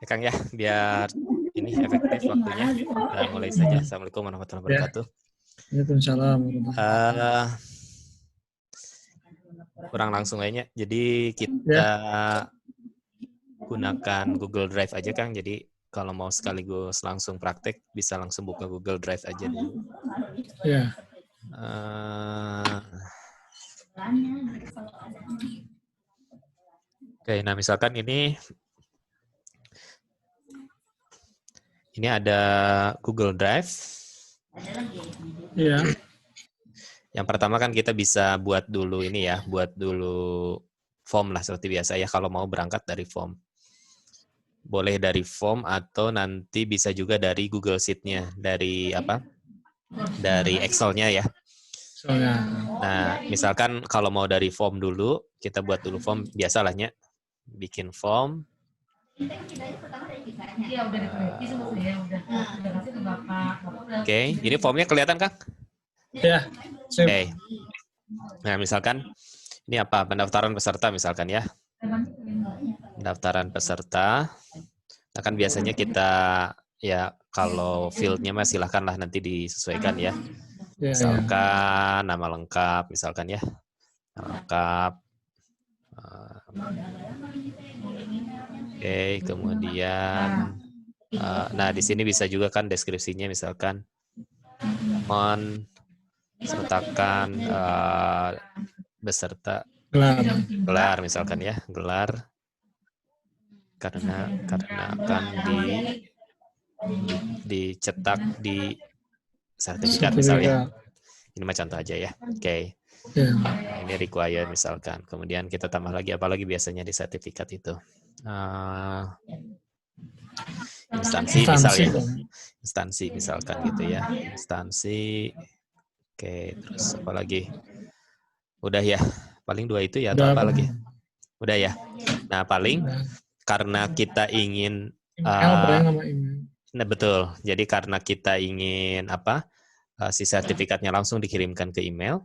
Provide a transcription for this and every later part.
Ya Kang ya, biar ini efektif waktunya. Kita mulai saja. Assalamualaikum warahmatullahi wabarakatuh. Waalaikumsalam. Kurang langsung aja. Jadi kita gunakan Google Drive aja Kang. Jadi kalau mau sekaligus langsung praktek, bisa langsung buka Google Drive aja dulu. Ya. Oke, nah misalkan ini ada Google Drive. Iya. Yang pertama kan kita bisa buat dulu ini ya, buat dulu form lah seperti biasa ya kalau mau berangkat dari form. Boleh dari form atau nanti bisa juga dari Google Sheet-nya, dari apa? Dari Excel-nya ya. Nah, misalkan kalau mau dari form dulu, kita buat dulu form biasalahnya. Bikin form. Oke, ini formnya kelihatan Kang? Ya. Oke. Nah, misalkan ini apa? Pendaftaran peserta misalkan ya. Pendaftaran peserta. Nah, kan biasanya kita ya kalau field-nya mah silahkanlah nanti disesuaikan ya. Misalkan nama lengkap misalkan ya. Nama lengkap. Oke, kemudian nah di sini bisa juga kan deskripsinya misalkan sertakan beserta gelar misalkan ya, gelar karena akan dicetak di sertifikat misalnya. Ini mah contoh aja ya. Oke. Nah, ini required misalkan. Kemudian kita tambah lagi apalagi biasanya di sertifikat itu. Instansi misalnya. Instansi misalkan gitu ya. Instansi. Oke, terus apa lagi? Udah ya. Paling 2 itu ya atau apa lagi? Udah ya. Nah, paling karena kita ingin nah betul. Jadi karena kita ingin si sertifikatnya langsung dikirimkan ke email,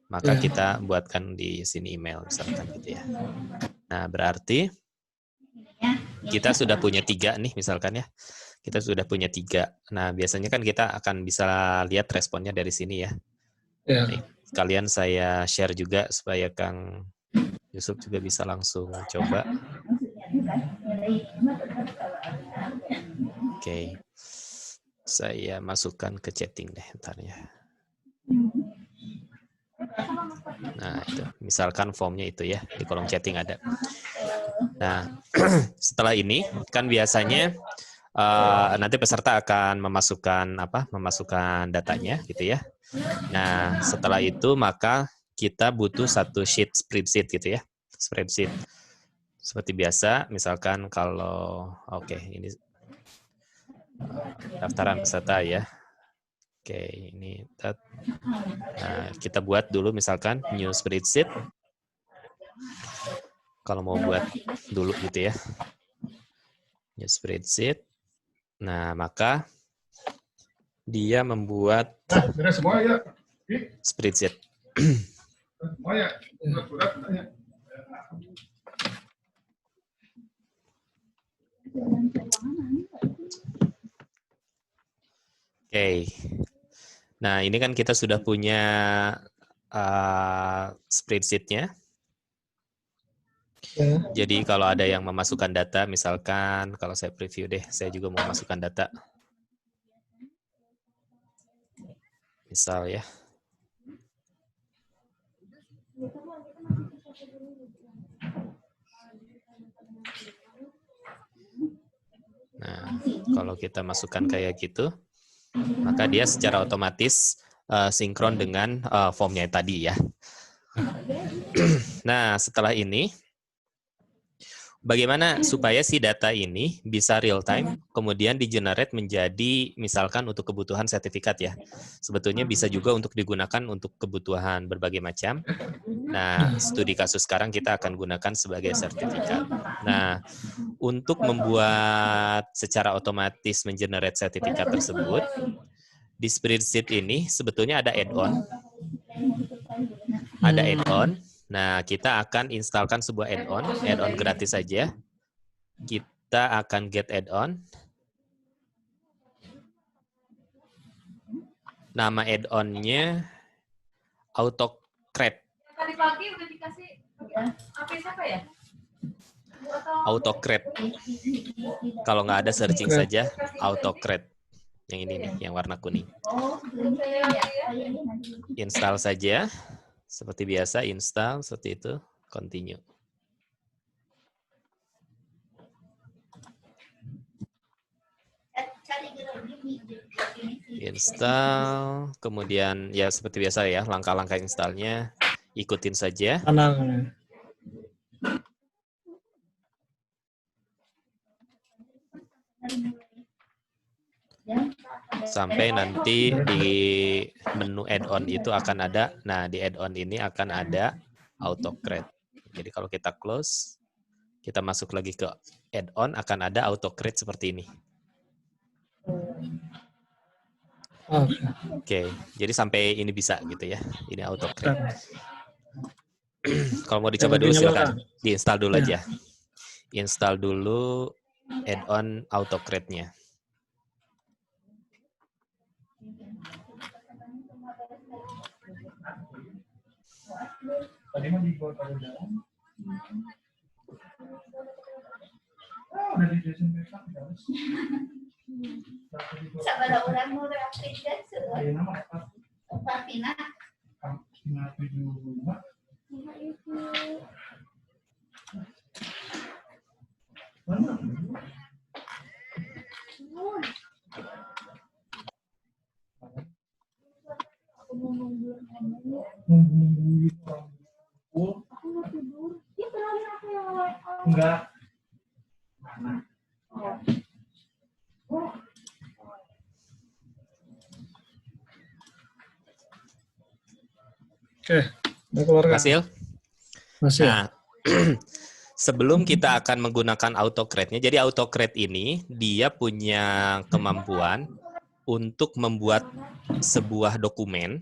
maka kita buatkan di sini email misalkan gitu ya. Nah, berarti kita sudah punya 3 nih misalkan ya. Kita sudah punya 3. Nah, biasanya kan kita akan bisa lihat responnya dari sini ya. Nih, sekalian saya share juga supaya Kang Yusuf juga bisa langsung coba. Oke. Saya masukkan ke chatting deh ntar ya. Nah, itu. Misalkan formnya itu ya, di kolom chatting ada. Nah, setelah ini kan biasanya nanti peserta akan memasukkan datanya gitu ya. Nah, setelah itu maka kita butuh satu spreadsheet gitu ya. Spreadsheet. Seperti biasa, misalkan kalau ini daftaran peserta ya. Oke, ini nah, kita buat dulu misalkan new spreadsheet. Kalau mau buat dulu gitu ya. New spreadsheet. Nah, maka dia membuat spreadsheet. Oke. Nah, ini kan kita sudah punya spreadsheet-nya. Jadi kalau ada yang memasukkan data, misalkan kalau saya preview deh, saya juga mau masukkan data. Misal ya. Nah, kalau kita masukkan kayak gitu, maka dia secara otomatis sinkron dengan formnya tadi ya. Nah, setelah ini, bagaimana supaya si data ini bisa real time, kemudian di-generate menjadi misalkan untuk kebutuhan sertifikat ya. Sebetulnya bisa juga untuk digunakan untuk kebutuhan berbagai macam. Nah, studi kasus sekarang kita akan gunakan sebagai sertifikat. Nah, untuk membuat secara otomatis mengenerate sertifikat tersebut, di spreadsheet ini sebetulnya ada add-on. Ada add-on. Nah, kita akan instalkan sebuah add-on gratis saja. kita akan get add-on. Nama add-on-nya AutoCred. Tadi pagi udah dikasih apa siapa ya? AutoCred. Kalau nggak ada searching saja AutoCred. Yang ini nih, yang warna kuning. Install saja. Seperti biasa, install seperti itu. Continue. Install, kemudian ya seperti biasa ya, langkah-langkah installnya ikutin saja. Sampai nanti di menu add-on itu akan ada, nah di add-on ini akan ada AutoCred. Jadi kalau kita close, kita masuk lagi ke add-on, akan ada AutoCred seperti ini. Oke, jadi sampai ini bisa gitu ya, ini AutoCred. Kalau mau dicoba dulu silakan, diinstal dulu aja. Install dulu add-on AutoCred-nya. Tadi mah dibuat pada dalam. Udah didesinfektan guys. Sabada orang mau rapid dan semua. Ayo nama apa? Papina. Papina 75. Mana? Nungguin orang. Aku mau tidur. Ya kenalin aku yang Enggak. Oke, udah keluar kan? Hasil? Masih. Nah, sebelum kita akan menggunakan AutoCred-nya, jadi AutoCred ini dia punya kemampuan untuk membuat sebuah dokumen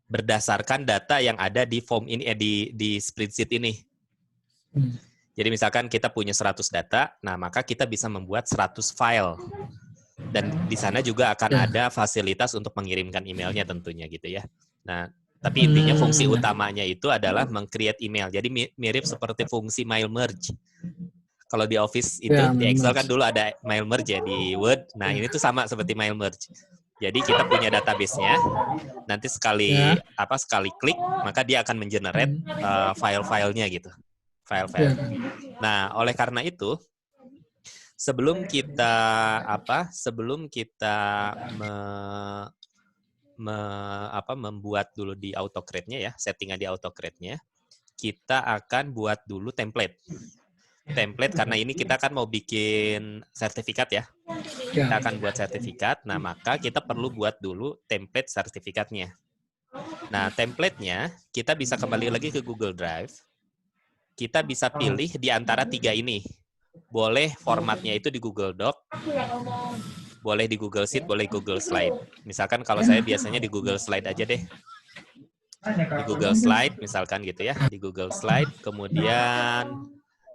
berdasarkan data yang ada di form ini, di spreadsheet ini. Jadi misalkan kita punya 100 data, nah maka kita bisa membuat 100 file. Dan di sana juga akan ada fasilitas untuk mengirimkan emailnya tentunya gitu ya. Nah, tapi intinya fungsi utamanya itu adalah meng-create email. Jadi mirip seperti fungsi mail merge. Kalau di Office itu, di Excel kan dulu ada mail merge ya, di Word. Nah, ini tuh sama seperti mail merge. Jadi kita punya database-nya, nanti sekali klik, maka dia akan mengenerate file-filenya gitu. File-file. Nah, oleh karena itu, sebelum kita membuat dulu di AutoCred-nya ya, settingan di AutoCred-nya, kita akan buat dulu template karena ini kita kan mau bikin sertifikat ya. Kita akan buat sertifikat, nah maka kita perlu buat dulu template sertifikatnya. Nah, template-nya kita bisa kembali lagi ke Google Drive. Kita bisa pilih di antara 3 ini. Boleh formatnya itu di Google Doc, boleh di Google Sheet, boleh Google Slide. Misalkan kalau saya biasanya di Google Slide aja deh. Di Google Slide misalkan gitu ya, di Google Slide, kemudian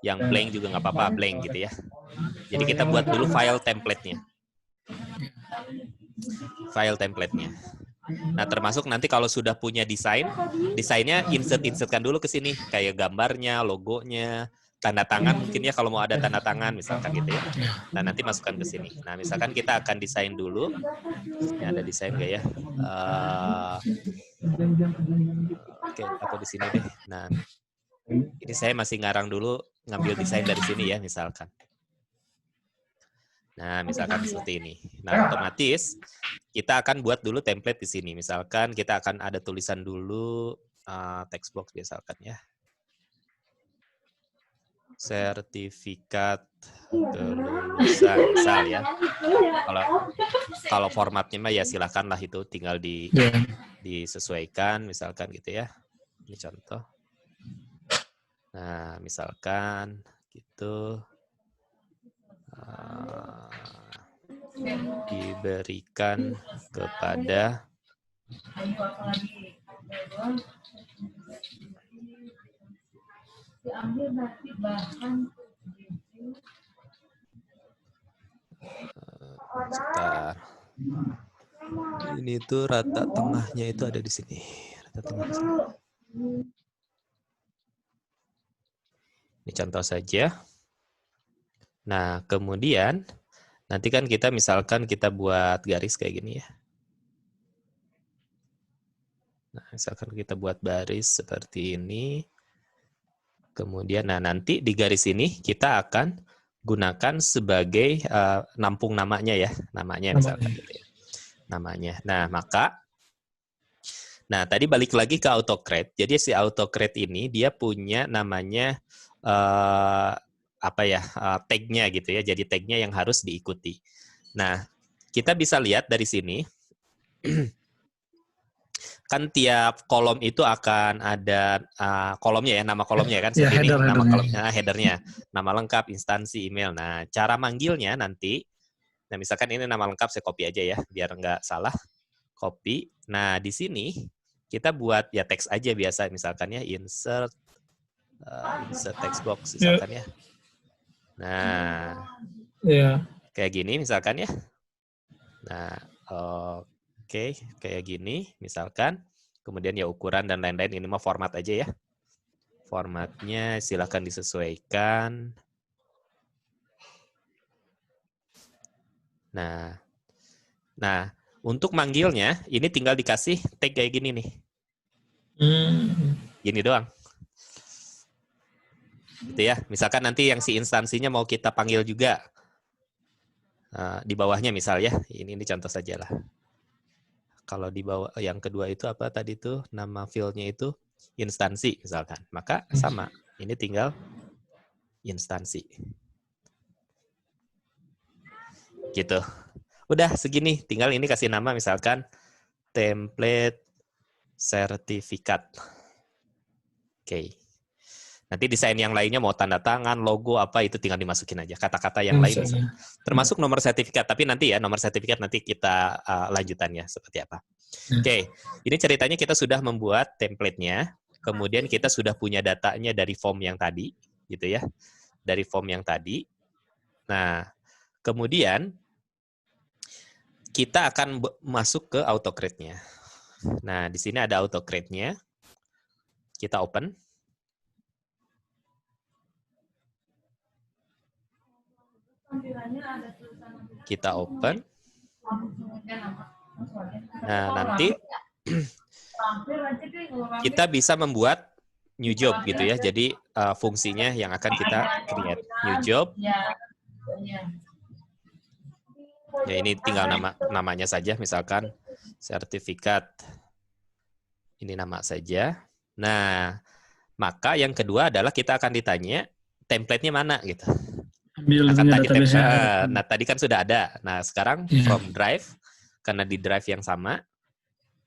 yang blank juga nggak apa-apa, blank gitu ya. Jadi kita buat dulu file template-nya. Nah, termasuk nanti kalau sudah punya desainnya insertkan dulu ke sini, kayak gambarnya, logonya, tanda tangan mungkin ya kalau mau ada tanda tangan misalkan gitu ya. Nah, nanti masukkan ke sini. Nah, misalkan kita akan desain dulu. Ini ada desain nggak ya? Oke, aku di sini deh. Nah, ini saya masih ngarang dulu, ngambil desain dari sini ya, misalkan. Nah, misalkan seperti ini. Nah, otomatis kita akan buat dulu template di sini. Misalkan kita akan ada tulisan dulu, text box misalkan ya. Sertifikat kelulusan, misal ya. Kalau formatnya mah ya silakanlah itu tinggal disesuaikan, misalkan gitu ya. Ini contoh. Nah, misalkan gitu. Diberikan kepada Ini tuh rata tengahnya itu ada di sini. Rata tengah. Ini contoh saja. Nah, kemudian nanti kan kita misalkan kita buat garis kayak gini ya. Nah, misalkan kita buat baris seperti ini. Kemudian, nah nanti di garis ini kita akan gunakan sebagai nampung namanya ya. Namanya misalkan gitu ya. Namanya. Nah, tadi balik lagi ke AutoCreate. Jadi si AutoCreate ini dia punya namanya tag-nya gitu ya. Jadi tag-nya yang harus diikuti. Nah, kita bisa lihat dari sini kan tiap kolom itu akan ada kolomnya ya, nama kolomnya kan seperti ini, nama kolomnya, headernya, nama lengkap, instansi, email. Nah, cara manggilnya nanti, nah misalkan ini nama lengkap saya copy aja ya, biar nggak salah, copy. Nah, di sini kita buat ya teks aja biasa, misalkan ya insert text box misalkan ya. Nah, kayak gini misalkan ya. Nah, Oke, kayak gini misalkan. Kemudian ya ukuran dan lain-lain, ini mah format aja ya. Formatnya silakan disesuaikan. Nah, untuk manggilnya ini tinggal dikasih tag kayak gini nih. Gini doang. Gitu ya. Misalkan nanti yang si instansinya mau kita panggil juga. Di bawahnya misal ya. Ini contoh saja lah. Kalau di bawah yang kedua itu apa tadi tuh nama field-nya itu instansi misalkan. Maka sama, ini tinggal instansi. Gitu. Udah segini, tinggal ini kasih nama misalkan template sertifikat. Oke. Nanti desain yang lainnya mau tanda tangan, logo apa itu tinggal dimasukin aja. Kata-kata yang lain misalnya. Termasuk nomor sertifikat, tapi nanti ya nomor sertifikat nanti kita lanjutannya seperti apa. Oke, ini ceritanya kita sudah membuat template-nya, kemudian kita sudah punya datanya dari form yang tadi, gitu ya. Dari form yang tadi. Nah, kemudian kita akan masuk ke AutoCreate-nya. Nah, di sini ada AutoCreate-nya. Kita open. Kita open. Nah, nanti kita bisa membuat new job gitu ya. Jadi fungsinya yang akan kita create new job. Ya ini tinggal namanya saja, misalkan sertifikat. Ini nama saja. Nah, maka yang kedua adalah kita akan ditanya template-nya mana gitu. Nah, tadi kan sudah ada. Nah, sekarang from drive, karena di drive yang sama,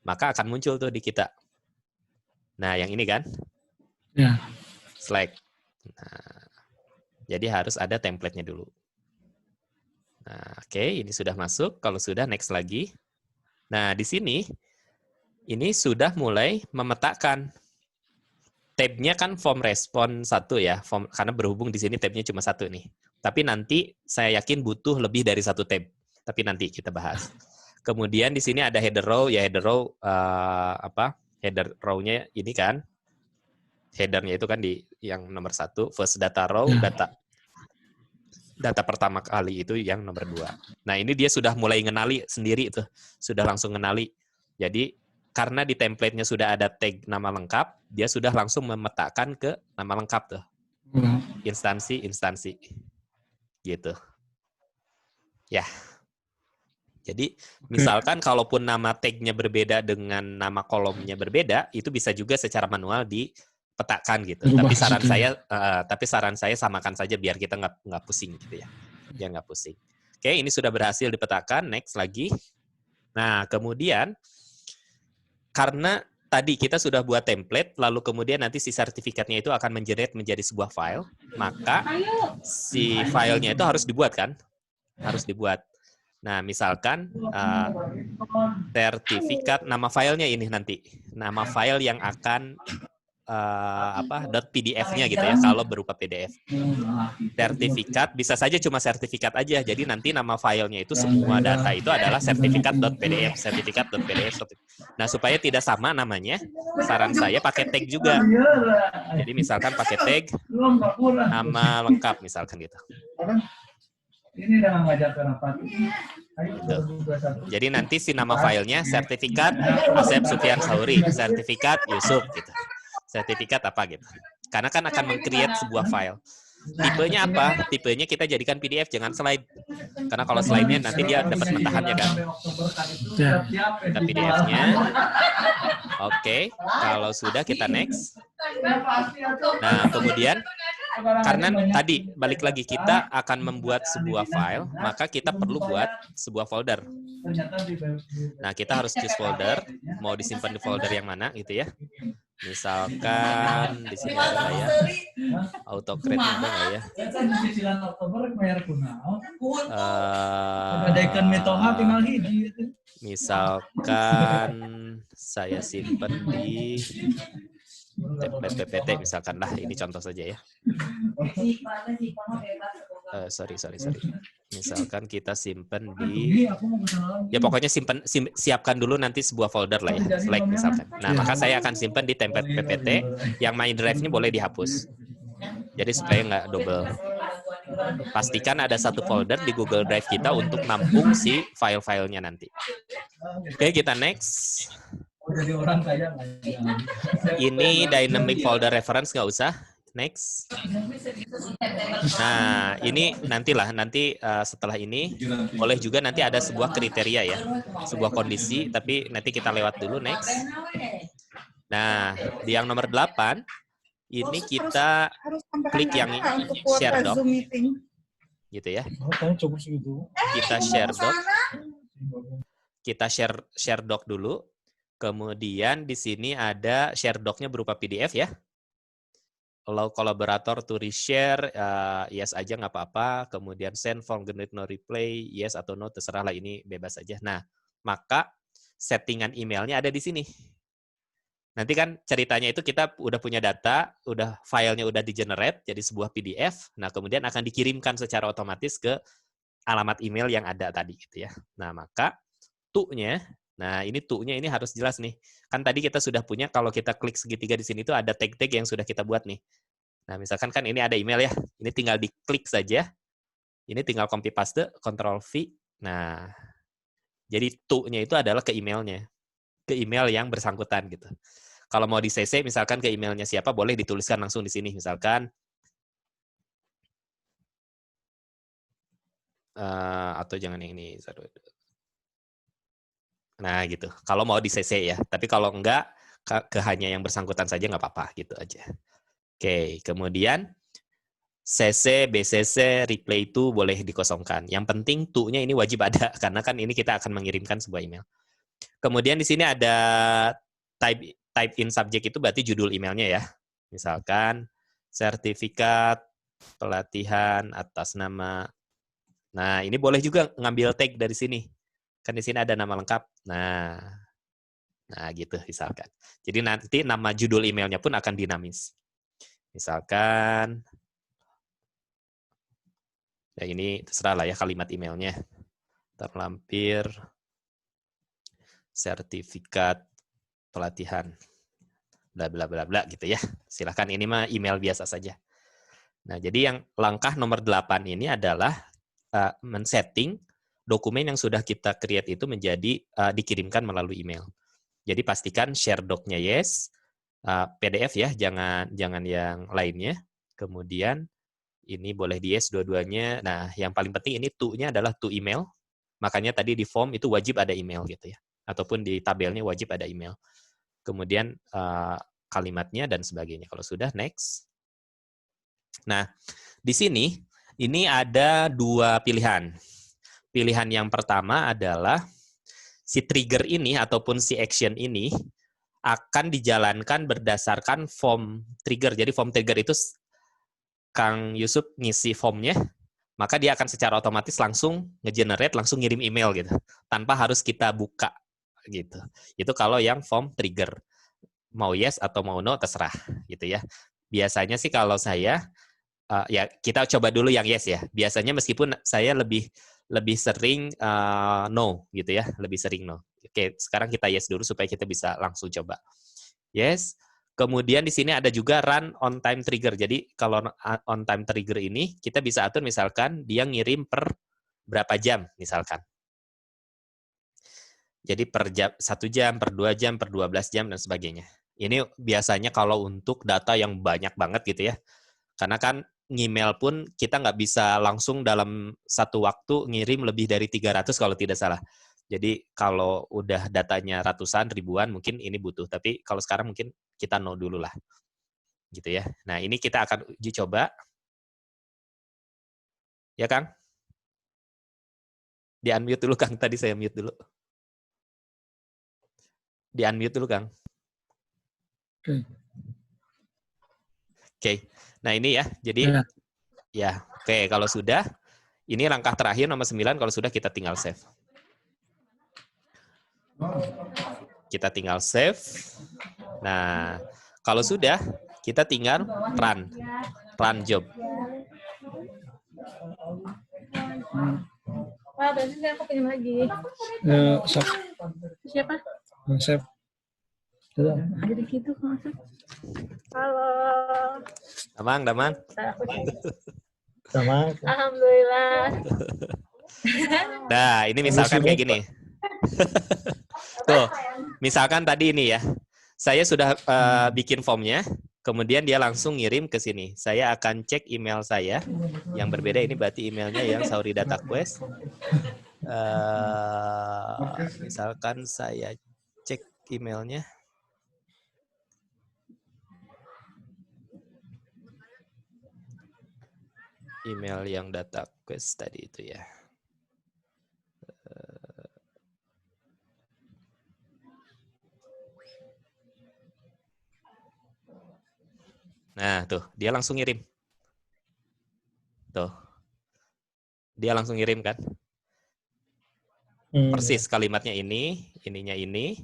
maka akan muncul tuh di kita. Nah, yang ini kan? Slack. Nah, jadi harus ada template-nya dulu. Nah, oke, ini sudah masuk. Kalau sudah, next lagi. Nah, di sini, ini sudah mulai memetakan. Tab-nya kan form respon 1 ya, karena berhubung di sini tab-nya cuma 1 nih. Tapi nanti saya yakin butuh lebih dari 1 tab. Tapi nanti kita bahas. Kemudian di sini ada header row, ya header row header row-nya ini kan. Header-nya itu kan di yang nomor 1, first data row, data pertama kali itu yang nomor 2. Nah, ini dia sudah mulai ngenali sendiri tuh. Sudah langsung ngenali. Jadi karena di template-nya sudah ada tag nama lengkap, dia sudah langsung memetakan ke nama lengkap tuh. Instansi. Gitu. Ya. Jadi, misalkan kalaupun nama tag-nya berbeda dengan nama kolomnya berbeda, itu bisa juga secara manual dipetakan gitu. Tapi saran saya samakan saja biar kita nggak pusing gitu ya. Biar nggak pusing. Oke, ini sudah berhasil dipetakan. Next lagi. Nah, kemudian karena tadi kita sudah buat template, lalu kemudian nanti si sertifikatnya itu akan menjerat menjadi sebuah file, maka si filenya itu harus dibuat kan? Harus dibuat. Nah, misalkan sertifikat, nama filenya ini nanti. Nama file yang akan .pdf-nya gitu ya, kalau berupa PDF. Sertifikat bisa saja cuma sertifikat aja. Jadi nanti nama filenya itu semua data itu adalah sertifikat.pdf, sertifikat.pdf. Nah, supaya tidak sama namanya, saran saya pakai tag juga. Jadi misalkan pakai tag nama lengkap misalkan gitu. Ini udah ngajarkan apa? Jadi nanti si nama filenya sertifikat Asep Sufyan Sauri, sertifikat Yusuf gitu. Sertifikat apa gitu. Karena kan akan meng-create sebuah file. Tipenya apa? Tipenya kita jadikan PDF, jangan slide. Karena kalau slide-nya nanti dia dapat mentahannya kan. Kita PDF-nya. Oke, kalau sudah kita next. Nah, kemudian karena tadi balik lagi kita akan membuat sebuah file, maka kita perlu buat sebuah folder. Nah, kita harus choose folder, mau disimpan di folder yang mana gitu ya. Misalkan di sini ada nggak ya? Autocrate ada nggak ya? Misalkan saya simpan di template PPT misalkan lah, ini contoh saja ya. Sorry. Misalkan kita simpan di, ya pokoknya siapkan dulu nanti sebuah folder lah ya, select misalkan. Nah, maka saya akan simpan di template PPT, yang my drive-nya boleh dihapus. Jadi supaya nggak double. Pastikan ada satu folder di Google Drive kita untuk nampung si file-filenya nanti. Oke, kita next. Ini dynamic folder reference nggak usah. Next. Nah, ini nanti setelah ini boleh juga nanti ada sebuah kriteria ya, sebuah kondisi, tapi nanti kita lewat dulu next. Nah, di yang nomor 8 ini kita klik yang share doc. Gitu ya. Kita share doc. Kita share doc dulu. Kemudian di sini ada share doc-nya berupa PDF ya. Allow collaborator to reshare, yes aja nggak apa-apa. Kemudian send form generate no reply, yes atau no, terserah lah, ini bebas aja. Nah, maka settingan emailnya ada di sini. Nanti kan ceritanya itu kita udah punya data, filenya udah di-generate jadi sebuah PDF. Nah, kemudian akan dikirimkan secara otomatis ke alamat email yang ada tadi gitu ya. Nah, maka to-nya, nah ini to-nya ini harus jelas nih. Kan tadi kita sudah punya, kalau kita klik segitiga di sini tuh ada tag-tag yang sudah kita buat nih. Nah, misalkan kan ini ada email ya. Ini tinggal diklik saja. Ini tinggal copy paste, Ctrl V. Nah, jadi to-nya itu adalah ke emailnya. Ke email yang bersangkutan gitu. Kalau mau di CC misalkan ke emailnya siapa, boleh dituliskan langsung di sini. Misalkan atau jangan yang ini. Nah, gitu. Kalau mau di CC ya. Tapi kalau enggak, ke hanya yang bersangkutan saja nggak apa-apa, gitu aja. Oke, kemudian CC, BCC, replay to boleh dikosongkan. Yang penting to-nya ini wajib ada, karena kan ini kita akan mengirimkan sebuah email. Kemudian di sini ada type in subject, itu berarti judul emailnya ya. Misalkan sertifikat pelatihan atas nama. Nah, ini boleh juga ngambil tag dari sini. Kan di sini ada nama lengkap. Nah gitu misalkan. Jadi nanti nama judul emailnya pun akan dinamis. Misalkan, ya ini terserah lah ya kalimat emailnya. Terlampir sertifikat pelatihan. Bla bla bla bla gitu ya. Silakan, ini mah email biasa saja. Nah, jadi yang langkah nomor 8 ini adalah men-setting dokumen yang sudah kita create itu menjadi dikirimkan melalui email. Jadi pastikan share doc-nya yes, PDF ya, jangan yang lainnya. Kemudian ini boleh di yes dua-duanya. Nah, yang paling penting ini to-nya adalah to email. Makanya tadi di form itu wajib ada email gitu ya. Ataupun di tabelnya wajib ada email. Kemudian kalimatnya dan sebagainya. Kalau sudah, next. Nah, di sini ini ada 2 pilihan. Pilihan yang pertama adalah si trigger ini ataupun si action ini akan dijalankan berdasarkan form trigger. Jadi form trigger itu Kang Yusuf ngisi formnya, maka dia akan secara otomatis langsung nge-generate, langsung ngirim email gitu, tanpa harus kita buka gitu. Itu kalau yang form trigger. mau yes atau mau no terserah gitu ya. Biasanya sih kalau saya ya kita coba dulu yang yes ya. Biasanya meskipun saya lebih sering no gitu ya, lebih sering no. Oke, sekarang kita yes dulu supaya kita bisa langsung coba. Yes. Kemudian di sini ada juga run on time trigger. Jadi kalau on time trigger ini kita bisa atur misalkan dia ngirim per berapa jam misalkan. Jadi per jam, 1 jam, per 2 jam, per 12 jam, dan sebagainya. Ini biasanya kalau untuk data yang banyak banget gitu ya. Karena kan email pun kita nggak bisa langsung dalam satu waktu ngirim lebih dari 300 kalau tidak salah. Jadi kalau udah datanya ratusan, ribuan, mungkin ini butuh. Tapi kalau sekarang mungkin kita no dulu lah. Gitu ya. Nah ini kita akan uji coba. Ya Kang? Di-unmute dulu Kang, tadi saya mute dulu. Di-unmute dulu, Kang. Oke. Nah, ini ya. Jadi, ya. Oke, kalau sudah, ini langkah terakhir nomor 9, kalau sudah kita tinggal save. Kita tinggal save. Nah, kalau sudah, kita tinggal run. Run job. Wah, berarti aku pinjam lagi. Siapa? Save. Jadi gitu kan. Halo. Damang. Sama. Alhamdulillah. Nah, ini misalkan kayak gini. Tuh, misalkan tadi ini ya. Saya sudah bikin formnya, kemudian dia langsung ngirim ke sini. Saya akan cek email saya. Yang berbeda ini berarti emailnya yang Sauri Data Quest. Misalkan saya cek emailnya. Email yang Data Quest tadi itu ya. Nah, tuh, dia langsung ngirim. Tuh. Dia langsung ngirim kan? Persis kalimatnya ini, ininya ini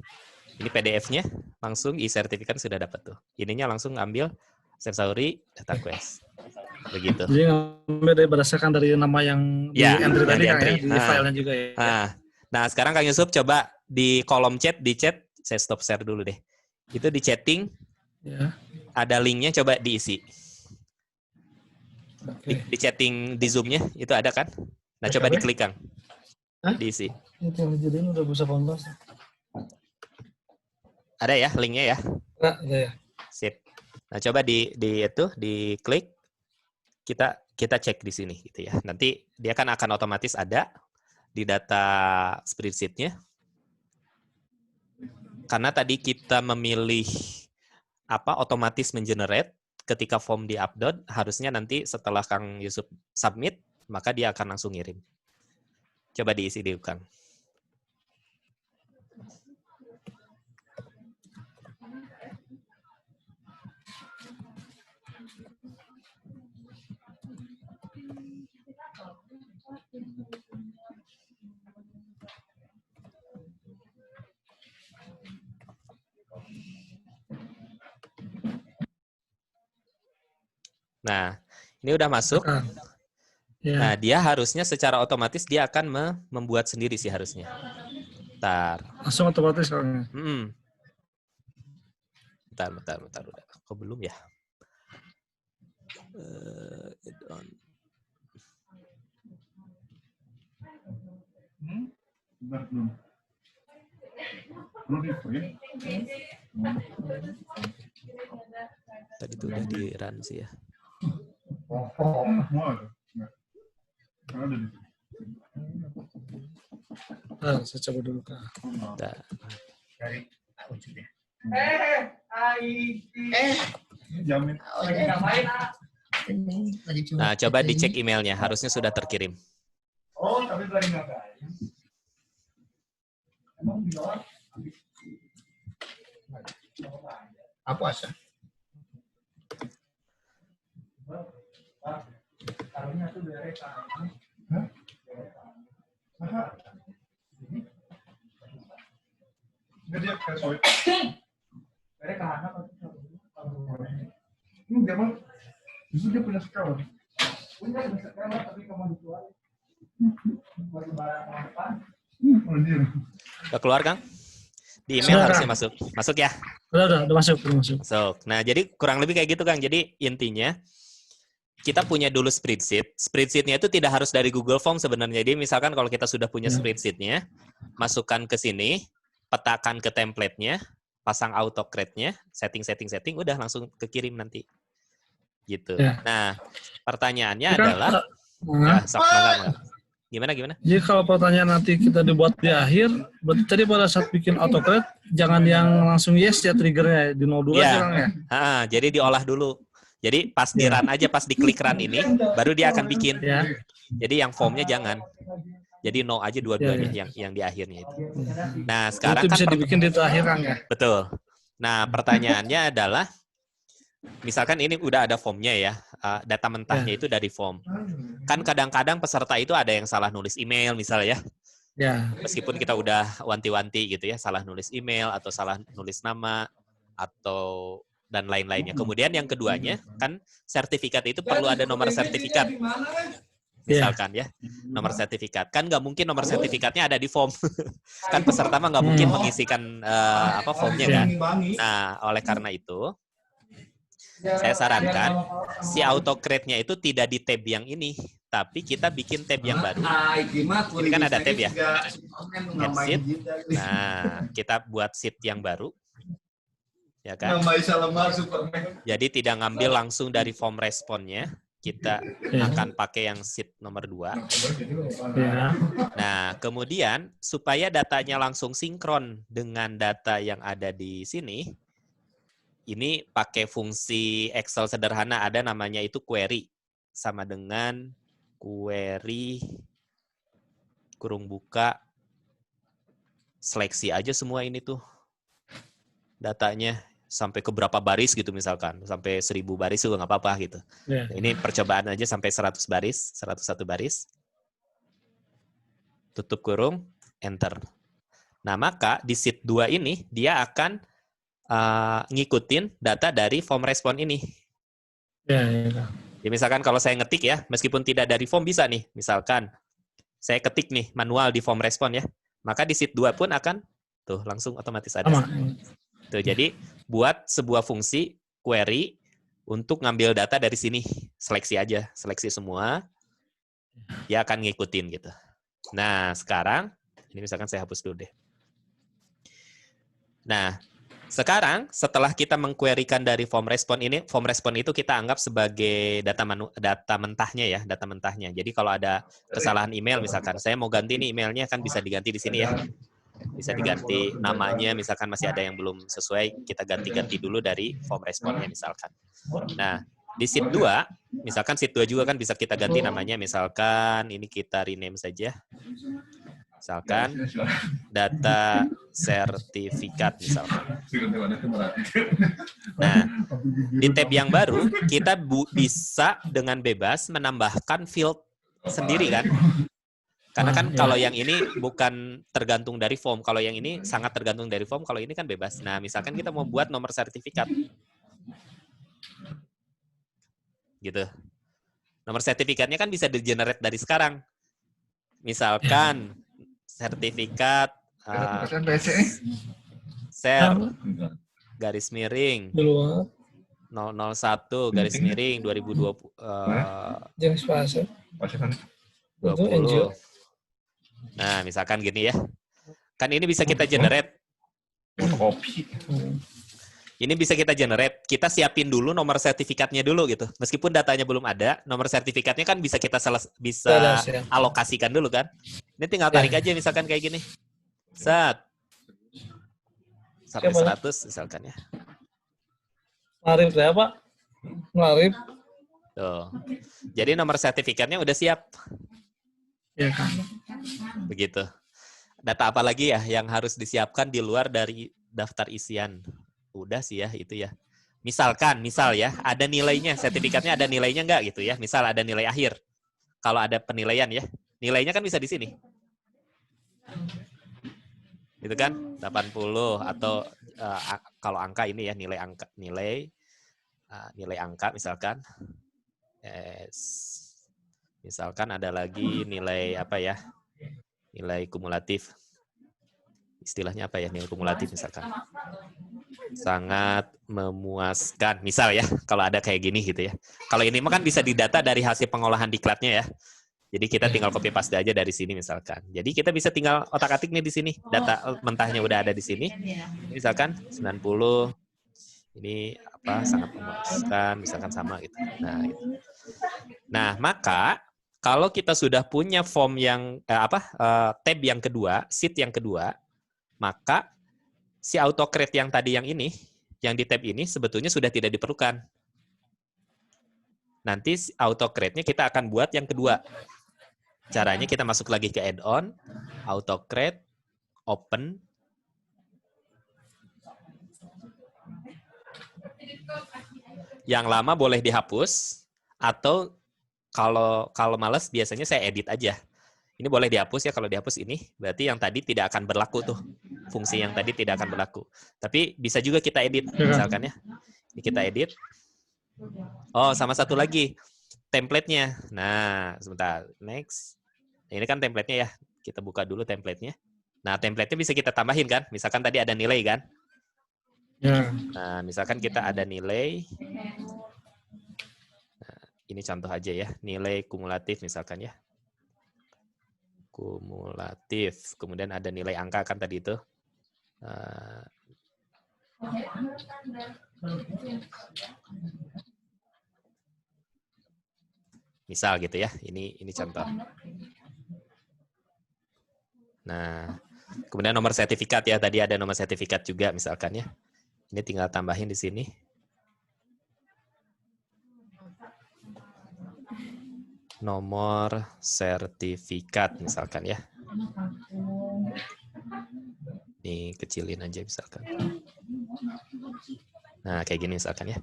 PDF-nya, langsung e-sertifikat sudah dapat tuh. Ininya langsung ambil Chef Sauri Data Quest. Begitu. Jadi ngambil berdasarkan dari nama yang di entry tadi kan ya, di filenya juga ya. Nah, sekarang Kang Yusuf coba di kolom chat, saya stop share dulu deh. Itu di chatting, ya. Ada linknya, coba diisi. Di chatting di Zoom-nya, itu ada kan? Nah, coba diklik Kang. Diisi. Itu yang jadi udah bisa 18. Ada ya linknya ya? Ada ya. Sip. Nah, coba diklik. Kita cek di sini gitu ya. Nanti dia kan akan otomatis ada di data spreadsheet-nya. Karena tadi kita memilih otomatis mengenerate ketika form di-upload, harusnya nanti setelah Kang Yusuf submit, maka dia akan langsung ngirim. Coba diisi dulu, Kang. Nah, ini udah masuk. Ya. Nah, dia harusnya secara otomatis dia akan membuat sendiri sih harusnya. Bentar. Langsung otomatis kalau. Bentar. Udah. Kok belum ya? Tadi itu udah di run sih ya. Saya coba dulu Kak. Nah, coba dicek emailnya, harusnya sudah terkirim. Oh, tapi lagi nggak. Apa asa? Taruhnya tuh dari Nggak dia kayak soal. Mereka anak ini dia mah justru dia punya sekolah. Punya sekolah tapi kamu dijual. Baru barang apa? Udah keluar, Kang? Di email harusnya masuk. Masuk ya? Udah masuk. Masuk. Nah, jadi kurang lebih kayak gitu, Kang. Jadi intinya kita punya dulu spreadsheet. Spreadsheet-nya itu tidak harus dari Google Form sebenarnya. Jadi misalkan kalau kita sudah punya spreadsheet-nya, masukkan ke sini, petakan ke template-nya, pasang autocrate-nya, setting, udah langsung kekirim nanti. Gitu. Ya. Nah, pertanyaannya Kan, adalah, enggak. Gimana? Jadi kalau pertanyaan nanti kita dibuat di akhir, berarti tadi pada saat bikin autocrate, jangan yang langsung yes ya triggernya, di 02 ya. Kan ya? Jadi diolah dulu. Jadi pas di run aja, pas diklik run ini, baru dia akan bikin. Ya. Jadi yang formnya jangan. Jadi no aja dua-duanya yang di akhirnya itu. Nah, sekarang itu bisa dibikin di akhir kan ya? Betul. Nah, pertanyaannya adalah, misalkan ini udah ada formnya ya, data mentahnya itu dari form. Kan kadang-kadang peserta itu ada yang salah nulis email misalnya ya. Ya. Meskipun kita udah wanti-wanti gitu ya, salah nulis email atau salah nulis nama atau dan lain-lainnya. Kemudian yang keduanya, kan sertifikat itu perlu ada nomor sertifikat. Misalkan ya, nomor sertifikat. Kan nggak mungkin nomor sertifikatnya ada di form. Kan peserta mah nggak mungkin mengisikan formnya kan. Nah, oleh karena itu, saya sarankan si autocrate-nya itu tidak di tab yang ini, tapi kita bikin tab yang baru. Ini kan ada tab ya, add sheet. Nah, kita buat sheet yang baru, ya kan? Jadi tidak ngambil langsung dari form responnya, kita akan pakai yang sheet nomor 2. Nah, kemudian supaya datanya langsung sinkron dengan data yang ada di sini, ini pakai fungsi Excel sederhana, ada namanya itu query. Sama dengan query, kurung buka, seleksi aja semua ini tuh. Datanya sampai ke berapa baris gitu misalkan. Sampai 1000 baris juga nggak apa-apa gitu. Nah, ini percobaan aja sampai 100 baris, 101 baris. Tutup kurung, enter. Nah, maka di sheet 2 ini, dia akan ngikutin data dari form respon ini. Ya. Ya, misalkan kalau saya ngetik ya, meskipun tidak dari form bisa nih. Misalkan saya ketik nih manual di form respon ya, maka di sheet 2 pun akan tuh langsung otomatis ada. Tuh, jadi buat sebuah fungsi query untuk ngambil data dari sini, seleksi aja, seleksi semua, dia akan ngikutin gitu. Nah, sekarang ini misalkan saya hapus dulu deh. Nah, sekarang setelah kita mengquerykan dari form respon ini, form respon itu kita anggap sebagai data mentahnya ya, data mentahnya. Jadi kalau ada kesalahan email misalkan, saya mau ganti nih emailnya, kan bisa diganti di sini ya. Bisa diganti namanya, misalkan masih ada yang belum sesuai, kita ganti-ganti dulu dari form responnya misalkan. Nah, di sheet 2, misalkan sheet 2 juga kan bisa kita ganti namanya, misalkan ini kita rename saja. Misalkan data sertifikat misalkan. Nah, di tab yang baru kita bisa dengan bebas menambahkan field sendiri kan. Karena kan kalau yang ini bukan tergantung dari form, kalau yang ini sangat tergantung dari form, kalau ini kan bebas. Nah, misalkan kita mau buat nomor sertifikat. Gitu. Nomor sertifikatnya kan bisa di-generate dari sekarang. Misalkan sertifikat share garis miring 001 garis miring 2020 20. Nah, misalkan gini ya. Kan ini bisa kita generate. Ini bisa kita generate. Kita siapin dulu nomor sertifikatnya dulu gitu. Meskipun datanya belum ada, nomor sertifikatnya kan bisa kita alokasikan dulu kan. Ini tinggal tarik aja misalkan kayak gini. Set. Sampai 100 misalkan ya. Ngarip ya, Pak? Ngarip. Tuh. Jadi nomor sertifikatnya udah siap. Ya kan. Begitu. Data apa lagi ya yang harus disiapkan di luar dari daftar isian? Udah sih ya, itu ya. Misal ya, ada nilainya, sertifikatnya ada nilainya nggak gitu ya. Misal ada nilai akhir. Kalau ada penilaian ya, nilainya kan bisa di sini. Gitu kan, 80 atau kalau angka ini ya, nilai angka misalkan. Misalkan ada lagi nilai apa ya? Nilai kumulatif. Istilahnya apa ya? Nilai kumulatif misalkan. Sangat memuaskan. Misal ya, kalau ada kayak gini gitu ya. Kalau ini mah kan bisa didata dari hasil pengolahan diklatnya ya. Jadi kita tinggal copy paste aja dari sini misalkan. Jadi kita bisa tinggal otak-atik nih di sini. Data mentahnya udah ada di sini. Misalkan 90 ini apa sangat memuaskan, misalkan sama gitu. Nah, maka kalau kita sudah punya form yang tab yang kedua, sheet yang kedua, maka si autocrate yang tadi yang ini, yang di tab ini sebetulnya sudah tidak diperlukan. Nanti autocrate-nya kita akan buat yang kedua. Caranya kita masuk lagi ke add-on, autocrate, open. Yang lama boleh dihapus, atau kalau males biasanya saya edit aja. Ini boleh dihapus ya, kalau dihapus ini berarti yang tadi tidak akan berlaku tuh. Fungsi yang tadi tidak akan berlaku. Tapi bisa juga kita edit misalkan ya. Ini kita edit. Oh, sama satu lagi. Template-nya. Nah, sebentar. Next. Ini kan template-nya ya. Kita buka dulu template-nya. Nah, template-nya bisa kita tambahin kan. Misalkan tadi ada nilai kan. Ya. Nah, misalkan kita ada nilai. Nah, ini contoh aja ya. Nilai kumulatif misalkan ya. Kumulatif. Kemudian ada nilai angka kan tadi itu. Misal gitu ya. Ini contoh. Nah, kemudian nomor sertifikat ya. Tadi ada nomor sertifikat juga misalkan ya. Ini tinggal tambahin di sini. Nomor sertifikat misalkan ya. Ini kecilin aja misalkan. Nah, kayak gini misalkan ya.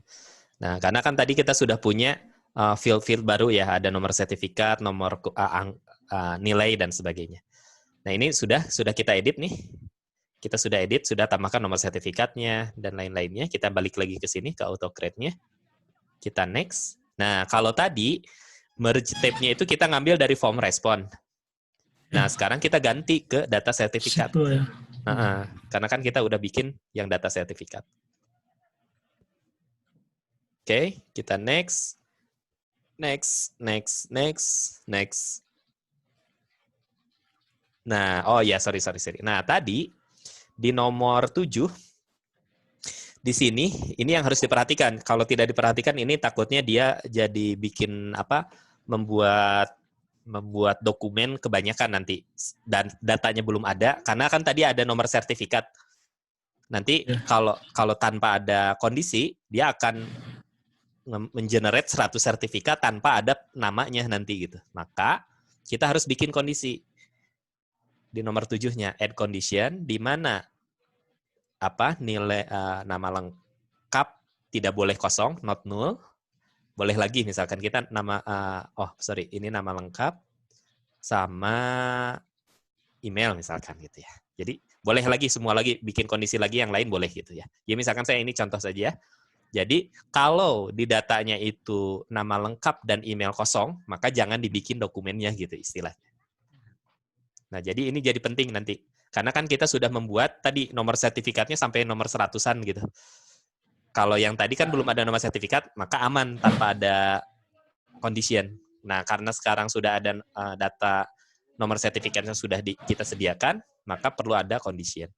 Nah, karena kan tadi kita sudah punya field-field baru ya, ada nomor sertifikat, nomor nilai dan sebagainya. Nah, ini sudah kita edit nih. Kita sudah edit, sudah tambahkan nomor sertifikatnya dan lain-lainnya. Kita balik lagi ke sini ke autocrate-nya. Kita next. Nah, kalau tadi merge tab-nya itu kita ngambil dari form respon. Nah, sekarang kita ganti ke data sertifikat. Ya. Karena kan kita udah bikin yang data sertifikat. Oke, kita next. Next. Nah, oh ya, sorry. Nah, tadi di nomor 7, di sini, ini yang harus diperhatikan. Kalau tidak diperhatikan, ini takutnya dia jadi bikin membuat dokumen kebanyakan nanti dan datanya belum ada karena kan tadi ada nomor sertifikat. Nanti kalau tanpa ada kondisi, dia akan mengenerate 100 sertifikat tanpa ada namanya nanti gitu. Maka kita harus bikin kondisi di nomor 7-nya add condition di mana nilai nama lengkap tidak boleh kosong, not null. Boleh lagi misalkan kita ini nama lengkap sama email misalkan gitu ya. Jadi boleh lagi semua lagi bikin kondisi lagi yang lain boleh gitu ya. Ya misalkan saya ini contoh saja ya. Jadi kalau di datanya itu nama lengkap dan email kosong, maka jangan dibikin dokumennya gitu istilahnya. Nah, jadi ini jadi penting nanti. Karena kan kita sudah membuat tadi nomor sertifikatnya sampai nomor 100-an gitu. Kalau yang tadi kan belum ada nomor sertifikat, maka aman tanpa ada condition. Nah, karena sekarang sudah ada data nomor sertifikatnya sudah kita sediakan, maka perlu ada condition.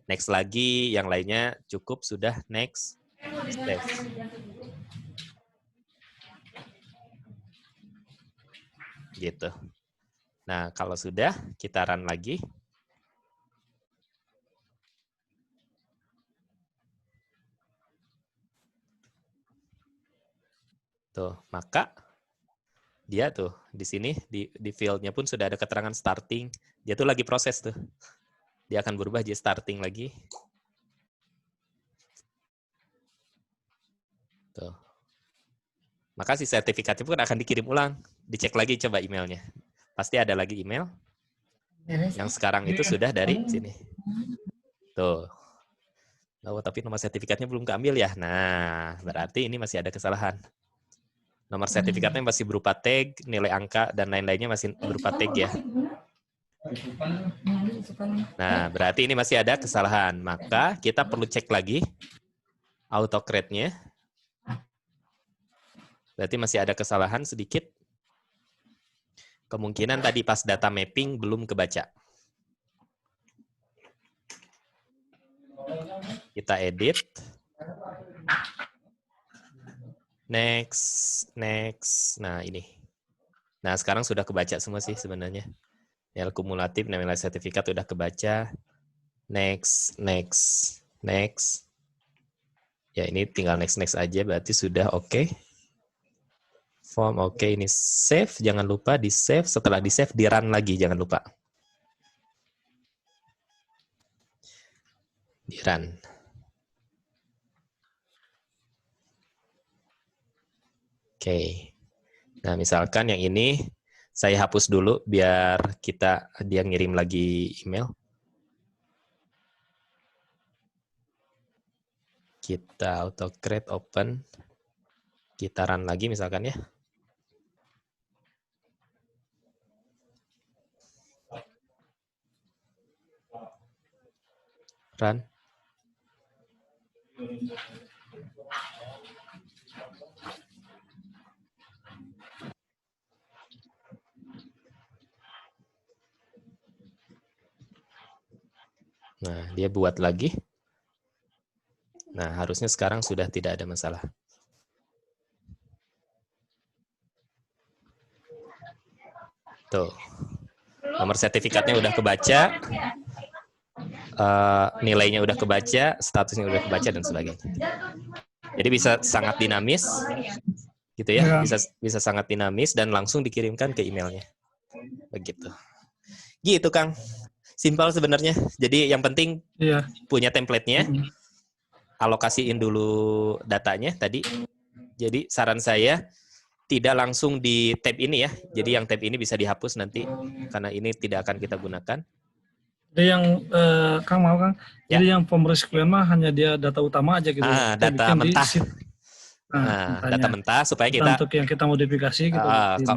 Next lagi, yang lainnya cukup sudah next. Step. Gitu. Nah, kalau sudah, kita run lagi. Tuh, maka dia tuh di sini di field-nya pun sudah ada keterangan starting. Dia tuh lagi proses tuh. Dia akan berubah jadi starting lagi. Tuh. Maka si sertifikatnya pun akan dikirim ulang. Dicek lagi coba emailnya. Pasti ada lagi email. Yang sekarang itu sudah dari sini. Tuh. Oh, tapi nomor sertifikatnya belum keambil ya. Nah, berarti ini masih ada kesalahan. Nomor sertifikatnya masih berupa tag, nilai angka, dan lain-lainnya masih berupa tag ya. Nah, berarti ini masih ada kesalahan. Maka kita perlu cek lagi autocrate-nya. Berarti masih ada kesalahan sedikit. Kemungkinan tadi pas data mapping belum kebaca. Kita edit. Next. Nah, ini. Nah, sekarang sudah kebaca semua sih sebenarnya. Nilai kumulatif, nilai sertifikat sudah kebaca. Next. Ya, ini tinggal next aja, berarti sudah oke. Form oke, ini save. Jangan lupa di save. Setelah di save, di run lagi. Jangan lupa. Di run. Oke. Nah, misalkan yang ini saya hapus dulu biar dia ngirim lagi email. Kita autocrate open. Kita run lagi misalkan ya. Run. Nah, dia buat lagi. Nah, harusnya sekarang sudah tidak ada masalah. Tuh. Nomor sertifikatnya udah kebaca. Nilainya udah kebaca, statusnya udah kebaca, dan sebagainya. Jadi bisa sangat dinamis. Gitu ya. Bisa sangat dinamis dan langsung dikirimkan ke emailnya. Begitu. Gitu, Kang. Simpel sebenarnya. Jadi yang penting punya template-nya, alokasiin dulu datanya tadi. Jadi saran saya tidak langsung di tab ini ya. Jadi yang tab ini bisa dihapus nanti karena ini tidak akan kita gunakan. Jadi yang Kang mau Kang. Ya. Jadi yang form requirement mah hanya dia data utama aja gitu. Data mentah. Data mentah supaya kita untuk yang kita modifikasi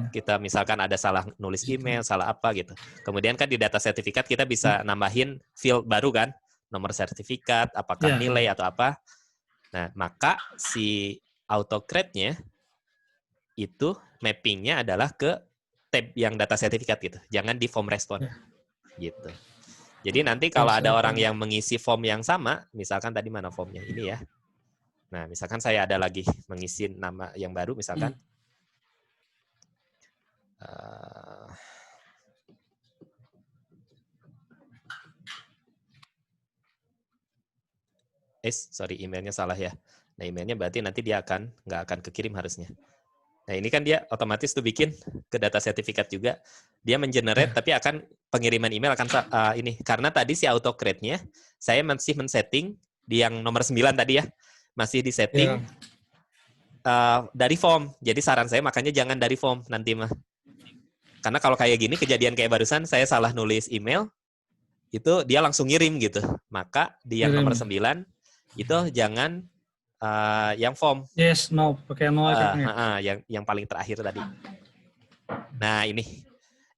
kita misalkan ada salah nulis email, salah apa gitu. Kemudian kan di data sertifikat kita bisa nambahin field baru kan, nomor sertifikat, apakah nilai atau apa. Nah, maka si autocrate-nya itu mapping-nya adalah ke tab yang data sertifikat gitu. Jangan di form respon. Gitu. Jadi nanti kalau ada orang yang mengisi form yang sama, misalkan tadi mana formnya ini ya. Nah, misalkan saya ada lagi mengisi nama yang baru, misalkan. Sorry, emailnya salah ya. Nah, emailnya berarti nanti dia nggak akan kekirim harusnya. Nah, ini kan dia otomatis tuh bikin ke data sertifikat juga. Dia mengenerate, tapi akan pengiriman email akan ini. Karena tadi si autocrate-nya, saya masih men-setting di yang nomor 9 tadi ya. Masih di setting dari form. Jadi saran saya makanya jangan dari form nanti mah. Karena kalau kayak gini, kejadian kayak barusan, saya salah nulis email, itu dia langsung ngirim gitu. Maka di yang nomor 9, itu jangan yang form. Yes, no. Pakai no. Yang paling terakhir tadi. Nah, ini.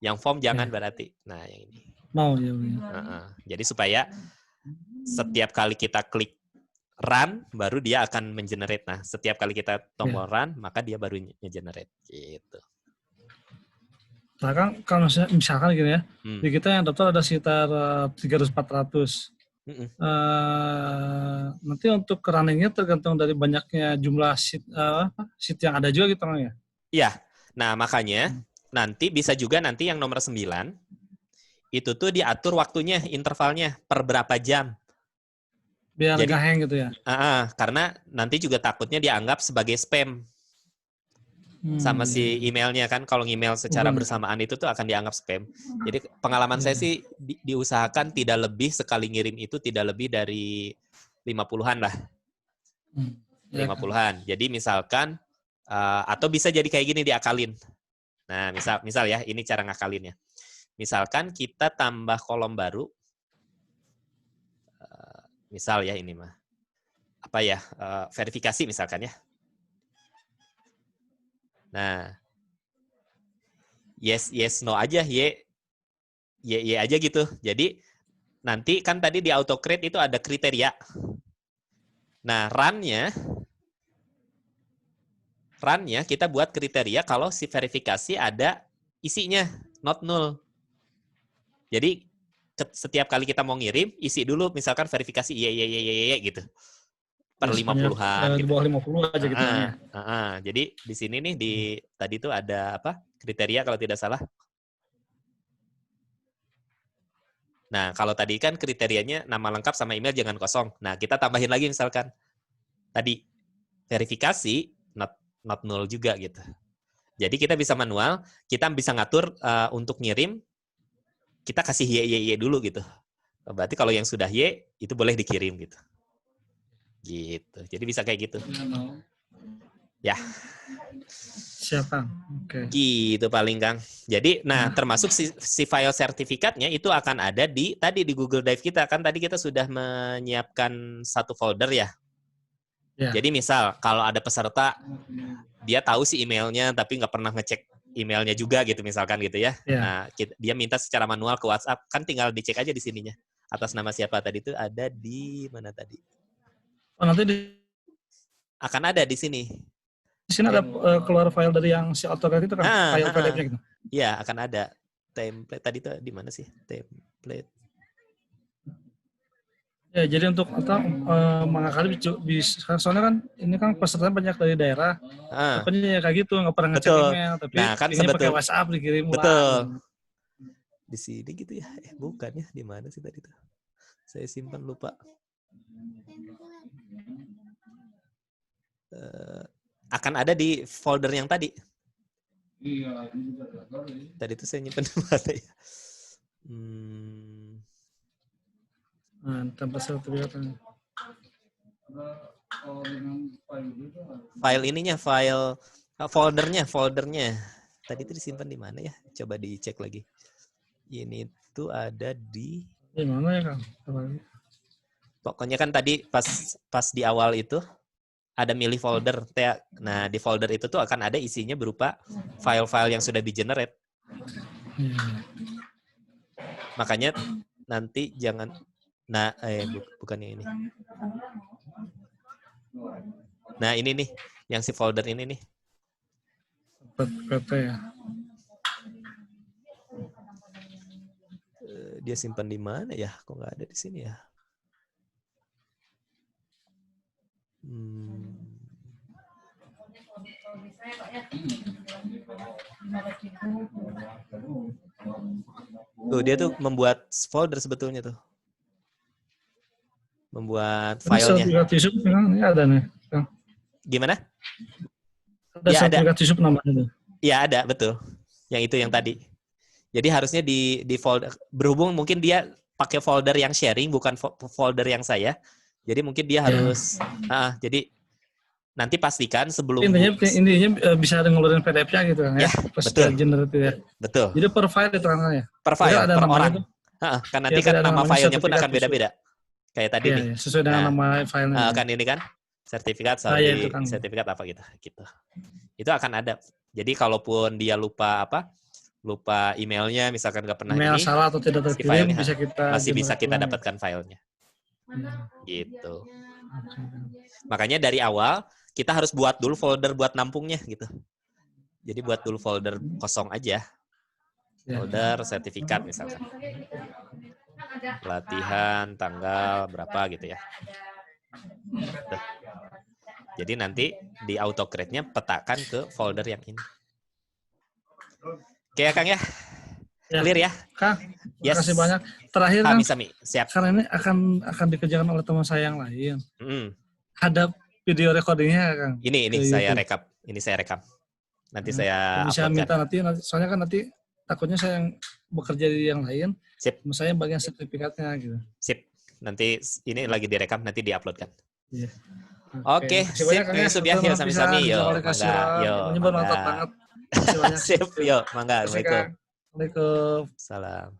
Yang form jangan berarti. Nah, yang ini. No, ya. Jadi supaya setiap kali kita klik run, baru dia akan mengenerate. Nah, setiap kali kita tombol run, maka dia baru nge-generate. Gitu. Nah, kan kalau misalkan gini ya, di kita yang daftar ada sekitar 300-400. Nanti untuk runningnya tergantung dari banyaknya jumlah sheet yang ada juga gitu kan ya? Iya. Nah, makanya nanti bisa juga nanti yang nomor 9, itu tuh diatur waktunya, intervalnya, per berapa jam. Biar nggak hang gitu ya? Karena nanti juga takutnya dianggap sebagai spam sama si emailnya kan. Kalau email secara bersamaan itu tuh akan dianggap spam. Jadi pengalaman saya sih diusahakan tidak lebih sekali ngirim itu tidak lebih dari 50-an lah. 50-an. Jadi misalkan atau bisa jadi kayak gini diakalin. Nah, misal ya, ini cara ngakalinnya. Misalkan kita tambah kolom baru. Misal ya ini mah. verifikasi misalkan ya. Nah, yes no aja, y aja gitu. Jadi nanti kan tadi di AutoCreate itu ada kriteria. Nah, run-nya kita buat kriteria kalau si verifikasi ada isinya, not null. Jadi setiap kali kita mau ngirim, isi dulu misalkan verifikasi y gitu. Per 50-an. Di bawah 50 aja gitu ya. Jadi di sini nih tadi tuh ada kriteria kalau tidak salah. Nah, kalau tadi kan kriterianya nama lengkap sama email jangan kosong. Nah, kita tambahin lagi misalkan tadi verifikasi not null juga gitu. Jadi kita bisa manual, kita bisa ngatur untuk ngirim, kita kasih y dulu gitu. Berarti kalau yang sudah y, itu boleh dikirim gitu. Gitu. Jadi bisa kayak gitu. Ya. Siap, Kang. Oke. Gitu paling, Kang. Jadi, termasuk si file sertifikatnya itu akan ada di Google Drive kita. Kan tadi kita sudah menyiapkan satu folder ya. Jadi misal kalau ada peserta, dia tahu si emailnya tapi nggak pernah ngecek emailnya juga gitu misalkan gitu ya. Nah, dia minta secara manual ke WhatsApp, kan tinggal dicek aja di sininya. Atas nama siapa tadi itu ada di mana tadi? Oh, nanti akan ada di sini. Di sini ada keluar file dari yang si AutoCAD itu kan, file PDF-nya gitu. Iya, akan ada template tadi itu di mana sih? Template. Ya, jadi untuk mengakali bisa, soalnya kan ini kan pesertanya banyak dari daerah. Pokoknya ya kayak gitu, nggak pernah ngecek email, tapi ini pakai WhatsApp dikirim. Betul. Di sini gitu ya. Bukan ya, di mana sih tadi tuh? Saya simpan lupa. Akan ada di folder yang tadi. Tadi itu saya nyimpan di mana ya? Tempat sertifikat. File ininya, foldernya. Tadi itu disimpan di mana ya? Coba dicek lagi. Ini tuh ada di mana ya, Kang? Pokoknya kan tadi pas di awal itu ada milih folder. Nah, di folder itu tuh akan ada isinya berupa file-file yang sudah di-generate. Makanya nanti jangan bukannya ini. Nah, ini nih, yang si folder ini nih. PT ya. Dia simpan di mana ya? Kok nggak ada di sini ya? Tuh, dia tuh membuat folder sebetulnya tuh. Membuat filenya. Sertifikat Yusuf ini ada nih. Gimana? Ada sertifikat Yusuf namanya tuh. Ya ada, betul. Yang itu yang tadi. Jadi harusnya di folder, berhubung mungkin dia pakai folder yang sharing, bukan folder yang saya. Jadi mungkin dia harus, jadi nanti pastikan sebelum... Intinya bisa ngeluarin PDF-nya gitu kan ya? Betul. Ya. Betul. Jadi per file itu kan ya? Per file, per orang. Kan nanti kan nama filenya pun akan beda-beda. Kayak tadi nih. Sesuai dengan nama filenya. Kan ini kan, sertifikat, sertifikat apa gitu. Itu akan ada. Jadi kalaupun dia lupa emailnya, misalkan nggak pernah email salah atau tidak terkirim, masih bisa kita dapatkan filenya. Gitu. Makanya dari awal kita harus buat dulu folder buat nampungnya gitu. Jadi buat dulu folder kosong aja. Folder sertifikat misalkan. Latihan tanggal berapa gitu ya. Tuh. Jadi nanti di AutoCreate-nya petakan ke folder yang ini. Oke ya Kang ya? Clear ya? Kang, terima kasih banyak. Terakhir Kang, siap. Karena ini akan dikerjakan oleh teman saya yang lain. Ada video recordingnya Kang? Ini saya rekap. Nanti saya bisa minta nanti, soalnya kan nanti takutnya saya yang bekerja di yang lain. Sip. Saya bagian sertifikatnya gitu. Sip. Nanti ini lagi direkam, nanti diuploadkan. Iya. Oke, sip. Yusuf ya, sami-sami. Yo, menyebar mantap banget. Sip, yo, mangga. Assalamualaikum. Salam.